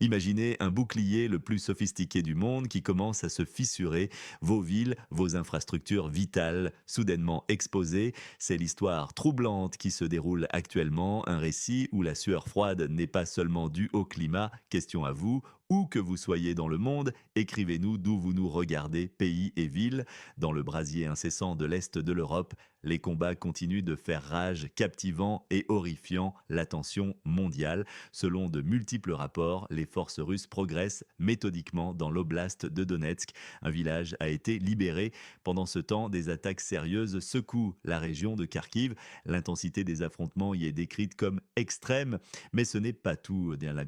Imaginez un bouclier le plus sophistiqué du monde qui commence à se fissurer, vos villes, vos infrastructures vitales soudainement exposées. C'est l'histoire troublante qui se déroule actuellement, un récit où la sueur froide n'est pas seulement due au climat. Question à vous, où que vous soyez dans le monde, écrivez-nous d'où vous nous regardez, pays et villes. Dans le brasier incessant de l'Est de l'Europe, les combats continuent de faire rage, captivant et horrifiant l'attention mondiale. Selon de multiples rapports, les forces russes progressent méthodiquement dans l'oblast de Donetsk. Un village a été libéré. Pendant ce temps, des attaques sérieuses secouent la région de Kharkiv. L'intensité des affrontements y est décrite comme extrême, mais ce n'est pas tout. La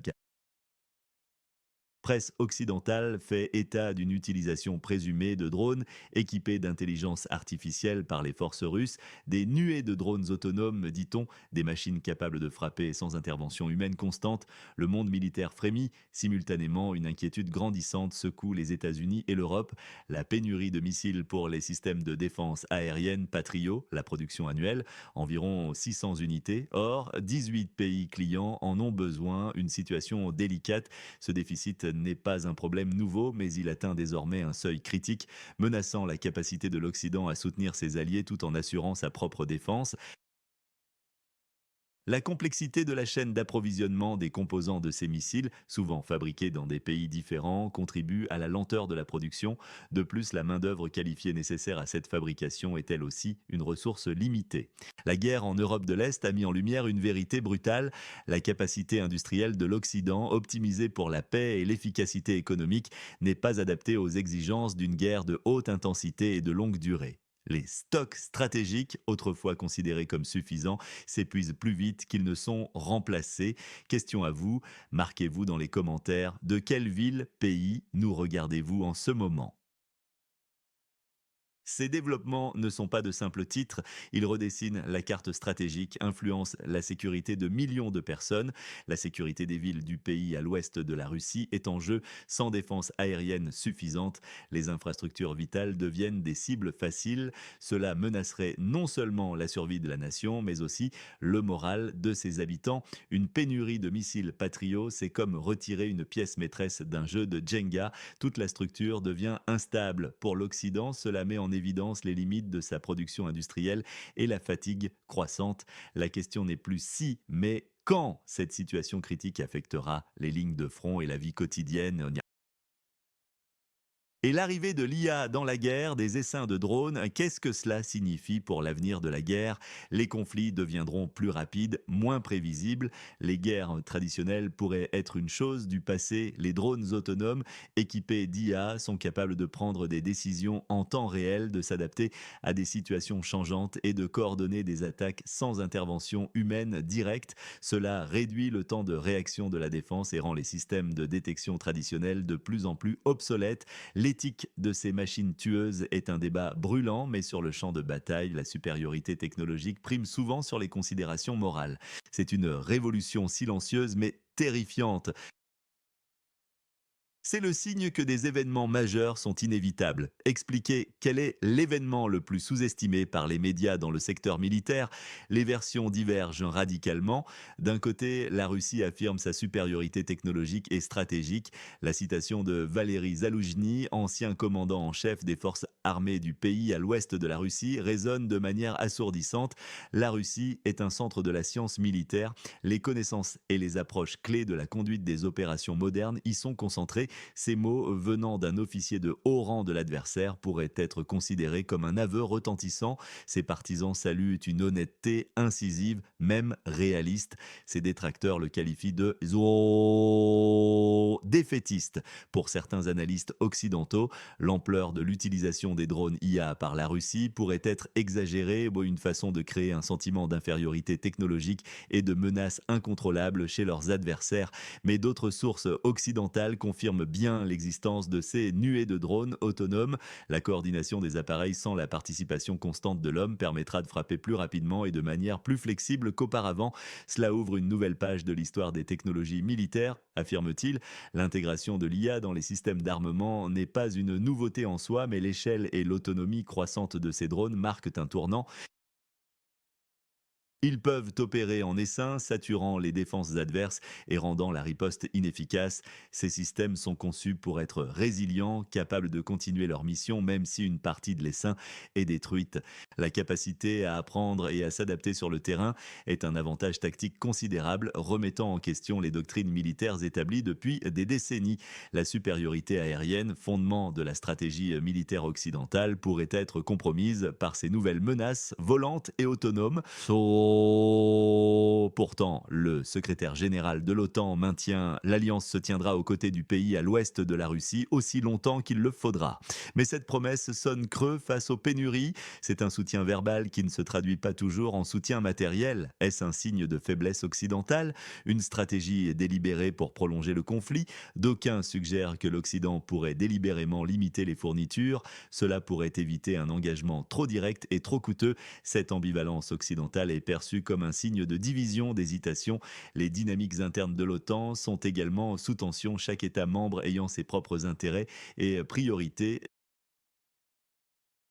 presse occidentale fait état d'une utilisation présumée de drones équipés d'intelligence artificielle par les forces russes, des nuées de drones autonomes, dit-on, des machines capables de frapper sans intervention humaine constante. Le monde militaire frémit. Simultanément, une inquiétude grandissante secoue les États-Unis et l'Europe. La pénurie de missiles pour les systèmes de défense aérienne Patriot, la production annuelle, environ 600 unités. Or, 18 pays clients en ont besoin. Une situation délicate. Ce déficit n'est pas un problème nouveau, mais il atteint désormais un seuil critique, menaçant la capacité de l'Occident à soutenir ses alliés tout en assurant sa propre défense. La complexité de la chaîne d'approvisionnement des composants de ces missiles, souvent fabriqués dans des pays différents, contribue à la lenteur de la production. De plus, la main-d'œuvre qualifiée nécessaire à cette fabrication est elle aussi une ressource limitée. La guerre en Europe de l'Est a mis en lumière une vérité brutale. La capacité industrielle de l'Occident, optimisée pour la paix et l'efficacité économique, n'est pas adaptée aux exigences d'une guerre de haute intensité et de longue durée. Les stocks stratégiques, autrefois considérés comme suffisants, s'épuisent plus vite qu'ils ne sont remplacés. Question à vous, marquez-vous dans les commentaires de quelle ville, pays nous regardez-vous en ce moment. Ces développements ne sont pas de simples titres, ils redessinent la carte stratégique, influencent la sécurité de millions de personnes. La sécurité des villes du pays à l'ouest de la Russie est en jeu. Sans défense aérienne suffisante, les infrastructures vitales deviennent des cibles faciles. Cela menacerait non seulement la survie de la nation, mais aussi le moral de ses habitants. Une pénurie de missiles Patriot, c'est comme retirer une pièce maîtresse d'un jeu de Jenga. Toute la structure devient instable. Pour l'Occident, cela met en évidence les limites de sa production industrielle et la fatigue croissante. La question n'est plus si, mais quand cette situation critique affectera les lignes de front et la vie quotidienne. Et l'arrivée de l'IA dans la guerre, des essaims de drones, qu'est-ce que cela signifie pour l'avenir de la guerre? Les conflits deviendront plus rapides, moins prévisibles. Les guerres traditionnelles pourraient être une chose du passé. Les drones autonomes équipés d'IA sont capables de prendre des décisions en temps réel, de s'adapter à des situations changeantes et de coordonner des attaques sans intervention humaine directe. Cela réduit le temps de réaction de la défense et rend les systèmes de détection traditionnels de plus en plus obsolètes. L'éthique de ces machines tueuses est un débat brûlant, mais sur le champ de bataille, la supériorité technologique prime souvent sur les considérations morales. C'est une révolution silencieuse mais terrifiante. C'est le signe que des événements majeurs sont inévitables. Expliquer quel est l'événement le plus sous-estimé par les médias dans le secteur militaire, les versions divergent radicalement. D'un côté, la Russie affirme sa supériorité technologique et stratégique. La citation de Valéry Zaloujny, ancien commandant en chef des forces armées du pays à l'ouest de la Russie, résonne de manière assourdissante. La Russie est un centre de la science militaire. Les connaissances et les approches clés de la conduite des opérations modernes y sont concentrées. Ces mots venant d'un officier de haut rang de l'adversaire pourraient être considérés comme un aveu retentissant. Ses partisans saluent une honnêteté incisive, même réaliste. Ses détracteurs le qualifient de défaitiste. Pour certains analystes occidentaux, l'ampleur de l'utilisation des drones IA par la Russie pourrait être exagérée, une façon de créer un sentiment d'infériorité technologique et de menace incontrôlable chez leurs adversaires. Mais d'autres sources occidentales confirment bien l'existence de ces nuées de drones autonomes. La coordination des appareils sans la participation constante de l'homme permettra de frapper plus rapidement et de manière plus flexible qu'auparavant. Cela ouvre une nouvelle page de l'histoire des technologies militaires, affirme-t-il. L'intégration de l'IA dans les systèmes d'armement n'est pas une nouveauté en soi, mais l'échelle et l'autonomie croissante de ces drones marquent un tournant. Ils peuvent opérer en essaim, saturant les défenses adverses et rendant la riposte inefficace. Ces systèmes sont conçus pour être résilients, capables de continuer leur mission même si une partie de l'essaim est détruite. La capacité à apprendre et à s'adapter sur le terrain est un avantage tactique considérable, remettant en question les doctrines militaires établies depuis des décennies. La supériorité aérienne, fondement de la stratégie militaire occidentale, pourrait être compromise par ces nouvelles menaces volantes et autonomes. Pourtant, le secrétaire général de l'OTAN maintient l'alliance se tiendra aux côtés du pays à l'ouest de la Russie aussi longtemps qu'il le faudra. Mais cette promesse sonne creux face aux pénuries. C'est un soutien verbal qui ne se traduit pas toujours en soutien matériel. Est-ce un signe de faiblesse occidentale? Une stratégie délibérée pour prolonger le conflit? D'aucuns suggèrent que l'Occident pourrait délibérément limiter les fournitures. Cela pourrait éviter un engagement trop direct et trop coûteux. Cette ambivalence occidentale est perçue comme un signe de division, d'hésitation. Les dynamiques internes de l'OTAN sont également sous tension, chaque État membre ayant ses propres intérêts et priorités.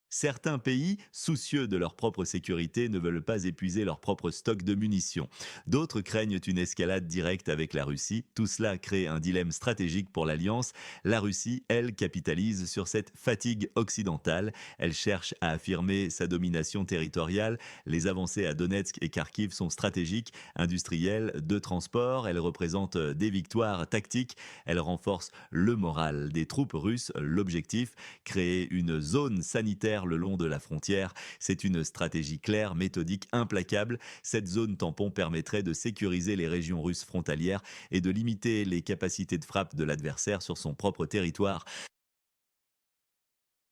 Certains pays, soucieux de leur propre sécurité, ne veulent pas épuiser leur propre stock de munitions. D'autres craignent une escalade directe avec la Russie. Tout cela crée un dilemme stratégique pour l'Alliance. La Russie, elle, capitalise sur cette fatigue occidentale. Elle cherche à affirmer sa domination territoriale. Les avancées à Donetsk et Kharkiv sont stratégiques, industrielles, de transport. Elles représentent des victoires tactiques. Elles renforcent le moral des troupes russes. L'objectif, créer une zone sanitaire le long de la frontière. C'est une stratégie claire, méthodique, implacable. Cette zone tampon permettrait de sécuriser les régions russes frontalières et de limiter les capacités de frappe de l'adversaire sur son propre territoire.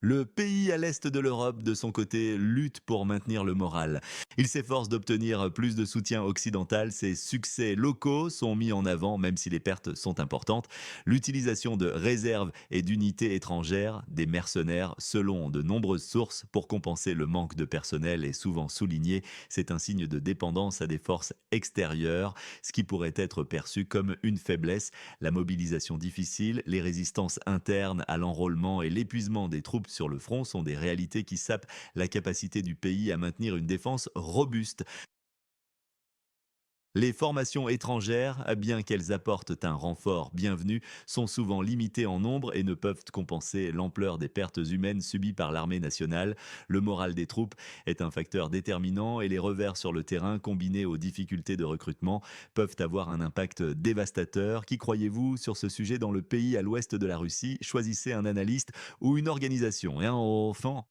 Le pays à l'est de l'Europe, de son côté, lutte pour maintenir le moral. Il s'efforce d'obtenir plus de soutien occidental. Ses succès locaux sont mis en avant, même si les pertes sont importantes. L'utilisation de réserves et d'unités étrangères, des mercenaires, selon de nombreuses sources, pour compenser le manque de personnel est souvent souligné. C'est un signe de dépendance à des forces extérieures, ce qui pourrait être perçu comme une faiblesse. La mobilisation difficile, les résistances internes à l'enrôlement et l'épuisement des troupes sur le front sont des réalités qui sapent la capacité du pays à maintenir une défense robuste. Les formations étrangères, bien qu'elles apportent un renfort bienvenu, sont souvent limitées en nombre et ne peuvent compenser l'ampleur des pertes humaines subies par l'armée nationale. Le moral des troupes est un facteur déterminant et les revers sur le terrain, combinés aux difficultés de recrutement, peuvent avoir un impact dévastateur. Qui croyez-vous sur ce sujet dans le pays à l'ouest de la Russie? Choisissez un analyste ou une organisation. Et enfin,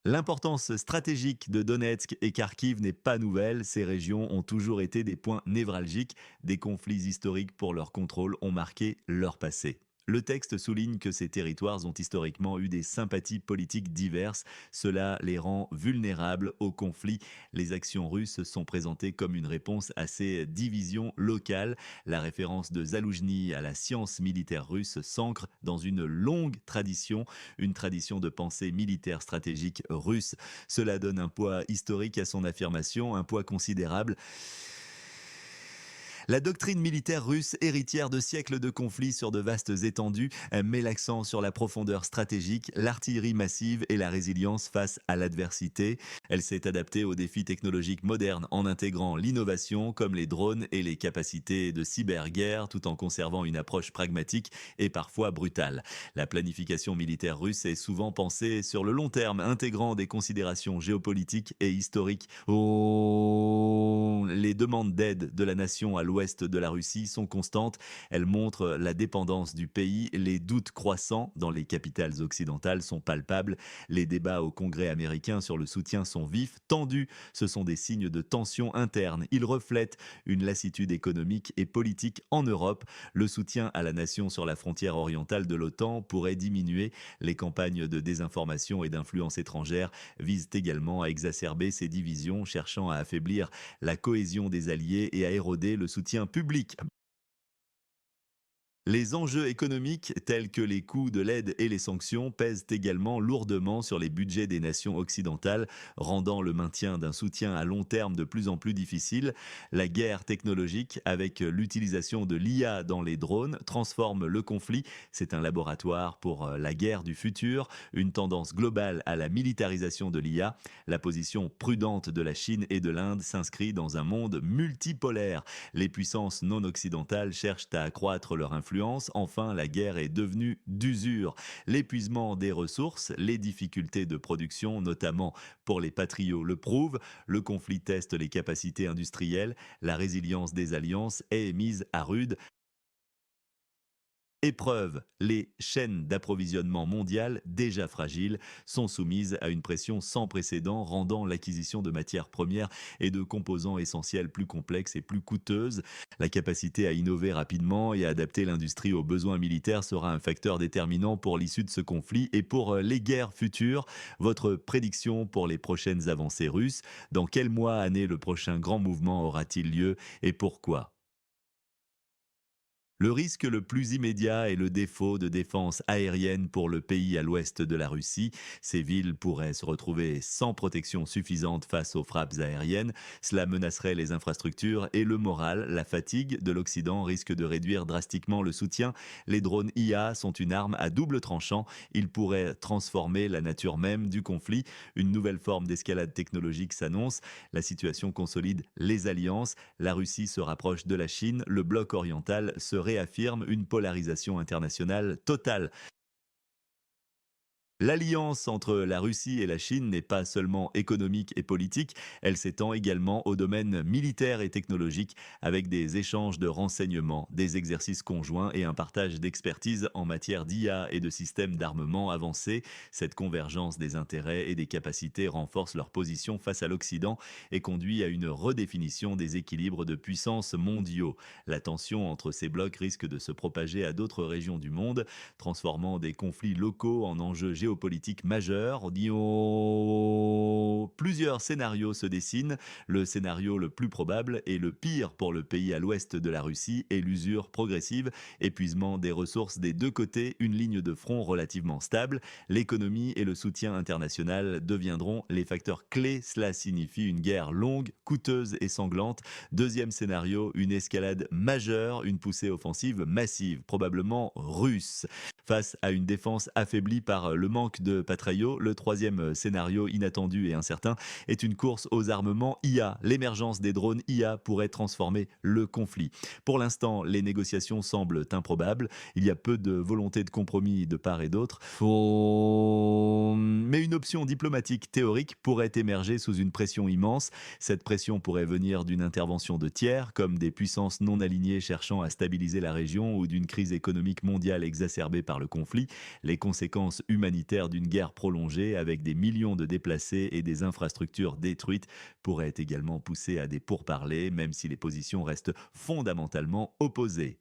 l'importance stratégique de Donetsk et Kharkiv n'est pas nouvelle. Ces régions ont toujours été des points névralgiques. Des conflits historiques pour leur contrôle ont marqué leur passé. Le texte souligne que ces territoires ont historiquement eu des sympathies politiques diverses. Cela les rend vulnérables aux conflits. Les actions russes sont présentées comme une réponse à ces divisions locales. La référence de Zaloujny à la science militaire russe s'ancre dans une tradition de pensée militaire stratégique russe. Cela donne un poids historique à son affirmation, un poids considérable. La doctrine militaire russe, héritière de siècles de conflits sur de vastes étendues, met l'accent sur la profondeur stratégique, l'artillerie massive et la résilience face à l'adversité. Elle s'est adaptée aux défis technologiques modernes en intégrant l'innovation comme les drones et les capacités de cyberguerre tout en conservant une approche pragmatique et parfois brutale. La planification militaire russe est souvent pensée sur le long terme, intégrant des considérations géopolitiques et historiques. Les demandes d'aide de la nation à l'ouest de la Russie sont constantes. Elles montrent la dépendance du pays. Les doutes croissants dans les capitales occidentales sont palpables. Les débats au Congrès américain sur le soutien sont vifs, tendus. Ce sont des signes de tension interne. Ils reflètent une lassitude économique et politique en Europe. Le soutien à la nation sur la frontière orientale de l'OTAN pourrait diminuer. Les campagnes de désinformation et d'influence étrangère visent également à exacerber ces divisions, cherchant à affaiblir la cohésion des alliés et à éroder le soutien public. Les enjeux économiques tels que les coûts de l'aide et les sanctions pèsent également lourdement sur les budgets des nations occidentales, rendant le maintien d'un soutien à long terme de plus en plus difficile. La guerre technologique, avec l'utilisation de l'IA dans les drones, transforme le conflit. C'est un laboratoire pour la guerre du futur, une tendance globale à la militarisation de l'IA. La position prudente de la Chine et de l'Inde s'inscrit dans un monde multipolaire. Les puissances non occidentales cherchent à accroître leur influence. Enfin, la guerre est devenue d'usure. L'épuisement des ressources, les difficultés de production, notamment pour les patriots, le prouvent. Le conflit teste les capacités industrielles. La résilience des alliances est mise à rude épreuve. Les chaînes d'approvisionnement mondiales, déjà fragiles, sont soumises à une pression sans précédent, rendant l'acquisition de matières premières et de composants essentiels plus complexes et plus coûteuses. La capacité à innover rapidement et à adapter l'industrie aux besoins militaires sera un facteur déterminant pour l'issue de ce conflit et pour les guerres futures. Votre prédiction pour les prochaines avancées russes, dans quel mois, année le prochain grand mouvement aura-t-il lieu et pourquoi? Le risque le plus immédiat est le défaut de défense aérienne pour le pays à l'ouest de la Russie. Ces villes pourraient se retrouver sans protection suffisante face aux frappes aériennes. Cela menacerait les infrastructures et le moral. La fatigue de l'Occident risque de réduire drastiquement le soutien. Les drones IA sont une arme à double tranchant. Ils pourraient transformer la nature même du conflit. Une nouvelle forme d'escalade technologique s'annonce. La situation consolide les alliances. La Russie se rapproche de la Chine. Le bloc oriental se réaffirme une polarisation internationale totale. L'alliance entre la Russie et la Chine n'est pas seulement économique et politique, elle s'étend également au domaine militaire et technologique, avec des échanges de renseignements, des exercices conjoints et un partage d'expertise en matière d'IA et de systèmes d'armement avancés. Cette convergence des intérêts et des capacités renforce leur position face à l'Occident et conduit à une redéfinition des équilibres de puissance mondiaux. La tension entre ces blocs risque de se propager à d'autres régions du monde, transformant des conflits locaux en enjeux géopolitiques majeurs. Plusieurs scénarios se dessinent. Le scénario le plus probable et le pire pour le pays à l'ouest de la Russie est l'usure progressive, épuisement des ressources des deux côtés, une ligne de front relativement stable. L'économie et le soutien international deviendront les facteurs clés. Cela signifie une guerre longue, coûteuse et sanglante. Deuxième scénario, une escalade majeure, une poussée offensive massive, probablement russe. Face à une défense affaiblie par le manque de Patraio, le troisième scénario inattendu et incertain est une course aux armements IA. L'émergence des drones IA pourrait transformer le conflit. Pour l'instant, les négociations semblent improbables. Il y a peu de volonté de compromis de part et d'autre. Mais une option diplomatique théorique pourrait émerger sous une pression immense. Cette pression pourrait venir d'une intervention de tiers, comme des puissances non alignées cherchant à stabiliser la région ou d'une crise économique mondiale exacerbée par le conflit. Les conséquences humanitaires d'une guerre prolongée, avec des millions de déplacés et des infrastructures détruites, pourraient également pousser à des pourparlers, même si les positions restent fondamentalement opposées.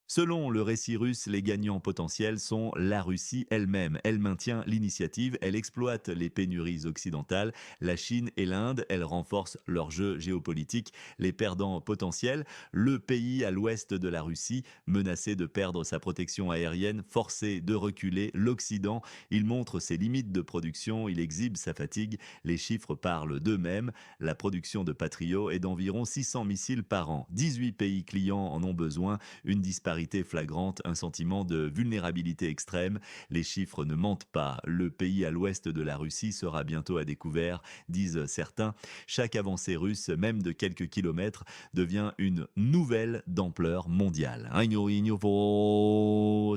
Selon le récit russe, les gagnants potentiels sont la Russie elle-même. Elle maintient l'initiative, elle exploite les pénuries occidentales. La Chine et l'Inde, elles renforcent leur jeu géopolitique. Les perdants potentiels, le pays à l'ouest de la Russie, menacé de perdre sa protection aérienne, forcé de reculer. L'Occident, il montre ses limites de production, il exhibe sa fatigue. Les chiffres parlent d'eux-mêmes. La production de Patriot est d'environ 600 missiles par an. 18 pays clients en ont besoin, une disparité flagrante, un sentiment de vulnérabilité extrême. Les chiffres ne mentent pas. Le pays à l'ouest de la Russie sera bientôt à découvert, disent certains. Chaque avancée russe, même de quelques kilomètres, devient une nouvelle d'ampleur mondiale.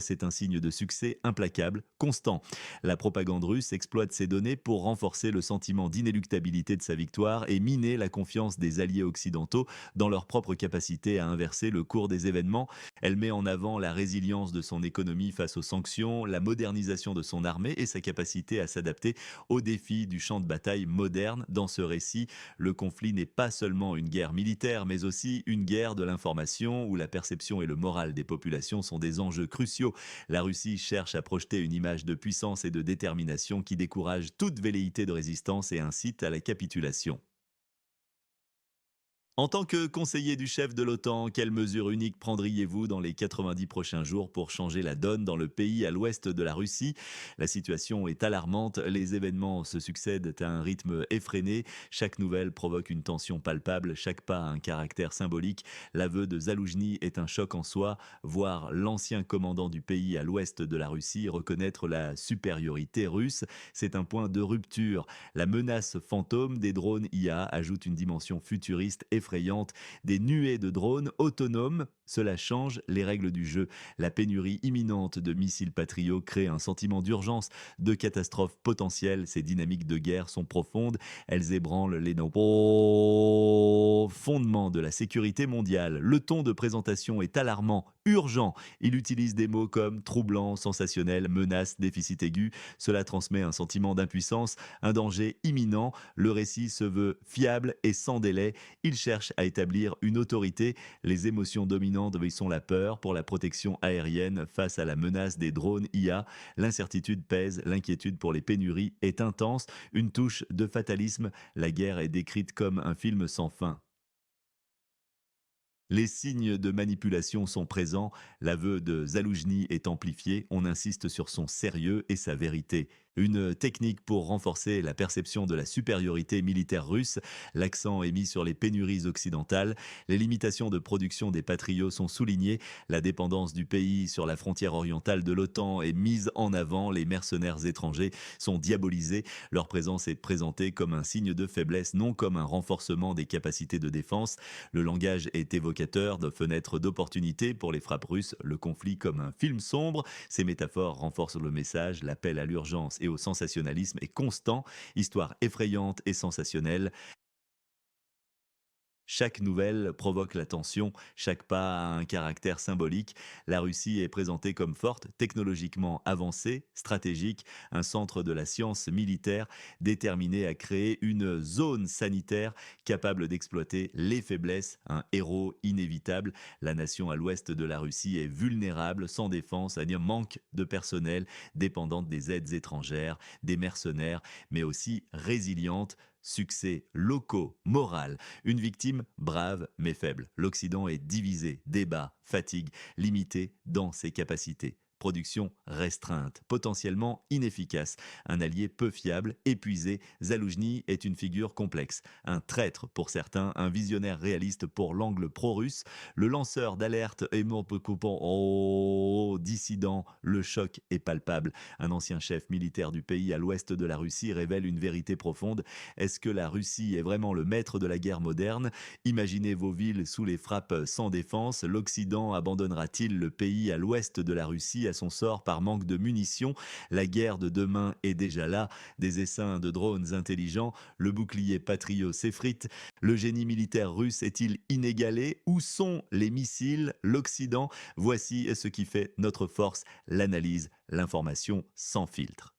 C'est un signe de succès implacable, constant. La propagande russe exploite ces données pour renforcer le sentiment d'inéluctabilité de sa victoire et miner la confiance des alliés occidentaux dans leur propre capacité à inverser le cours des événements. Elle met en avant la résilience de son économie face aux sanctions, la modernisation de son armée et sa capacité à s'adapter aux défis du champ de bataille moderne. Dans ce récit, le conflit n'est pas seulement une guerre militaire, mais aussi une guerre de l'information où la perception et le moral des populations sont des enjeux cruciaux. La Russie cherche à projeter une image de puissance et de détermination qui décourage toute velléité de résistance et incite à la capitulation. En tant que conseiller du chef de l'OTAN, quelles mesures uniques prendriez-vous dans les 90 prochains jours pour changer la donne dans le pays à l'ouest de la Russie? La situation est alarmante, les événements se succèdent à un rythme effréné, chaque nouvelle provoque une tension palpable, chaque pas a un caractère symbolique. L'aveu de Zaloujny est un choc en soi, voir l'ancien commandant du pays à l'ouest de la Russie reconnaître la supériorité russe, c'est un point de rupture. La menace fantôme des drones IA ajoute une dimension futuriste effrayante. Des nuées de drones autonomes, cela change les règles du jeu. La pénurie imminente de missiles Patriot crée un sentiment d'urgence, de catastrophe potentielle. Ces dynamiques de guerre sont profondes, elles ébranlent les fondements de la sécurité mondiale. Le ton de présentation est alarmant, urgent. Il utilise des mots comme troublant, sensationnel, menace, déficit aigu. Cela transmet un sentiment d'impuissance, un danger imminent. Le récit se veut fiable et sans délai. Il cherche à établir une autorité. Les émotions dominantes y sont la peur pour la protection aérienne face à la menace des drones IA. L'incertitude pèse, l'inquiétude pour les pénuries est intense. Une touche de fatalisme. La guerre est décrite comme un film sans fin. Les signes de manipulation sont présents, l'aveu de Zaloujny est amplifié, on insiste sur son sérieux et sa vérité. Une technique pour renforcer la perception de la supériorité militaire russe, l'accent est mis sur les pénuries occidentales, les limitations de production des Patriots sont soulignées, la dépendance du pays sur la frontière orientale de l'OTAN est mise en avant, les mercenaires étrangers sont diabolisés, leur présence est présentée comme un signe de faiblesse, non comme un renforcement des capacités de défense. Le langage est évocateur de fenêtres d'opportunité pour les frappes russes, le conflit comme un film sombre. Ces métaphores renforcent le message, l'appel à l'urgence et au sensationnalisme est constant, histoire effrayante et sensationnelle. Chaque nouvelle provoque l'attention, chaque pas a un caractère symbolique. La Russie est présentée comme forte, technologiquement avancée, stratégique, un centre de la science militaire déterminé à créer une zone sanitaire capable d'exploiter les faiblesses, un héros inévitable. La nation à l'ouest de la Russie est vulnérable, sans défense, à dire manque de personnel, dépendante des aides étrangères, des mercenaires, mais aussi résiliente. Succès locaux, moral, une victime brave mais faible. L'Occident est divisé, débat, fatigue, limité dans ses capacités. Production restreinte, potentiellement inefficace. Un allié peu fiable, épuisé. Zaloujny est une figure complexe. Un traître pour certains, un visionnaire réaliste pour l'angle pro-russe. Le lanceur d'alerte est coupant. Oh, dissident, le choc est palpable. Un ancien chef militaire du pays à l'ouest de la Russie révèle une vérité profonde. Est-ce que la Russie est vraiment le maître de la guerre moderne? Imaginez vos villes sous les frappes sans défense. L'Occident abandonnera-t-il le pays à l'ouest de la Russie à son sort par manque de munitions? La guerre de demain est déjà là. Des essaims de drones intelligents, le bouclier Patriot s'effrite. Le génie militaire russe est-il inégalé? Où sont les missiles? L'Occident? Voici ce qui fait notre force, l'analyse, l'information sans filtre.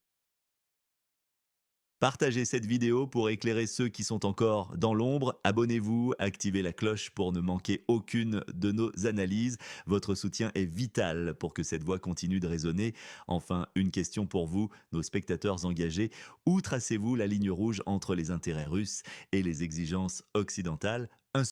Partagez cette vidéo pour éclairer ceux qui sont encore dans l'ombre. Abonnez-vous, activez la cloche pour ne manquer aucune de nos analyses. Votre soutien est vital pour que cette voix continue de résonner. Enfin, une question pour vous, nos spectateurs engagés. Où tracez-vous la ligne rouge entre les intérêts russes et les exigences occidentales?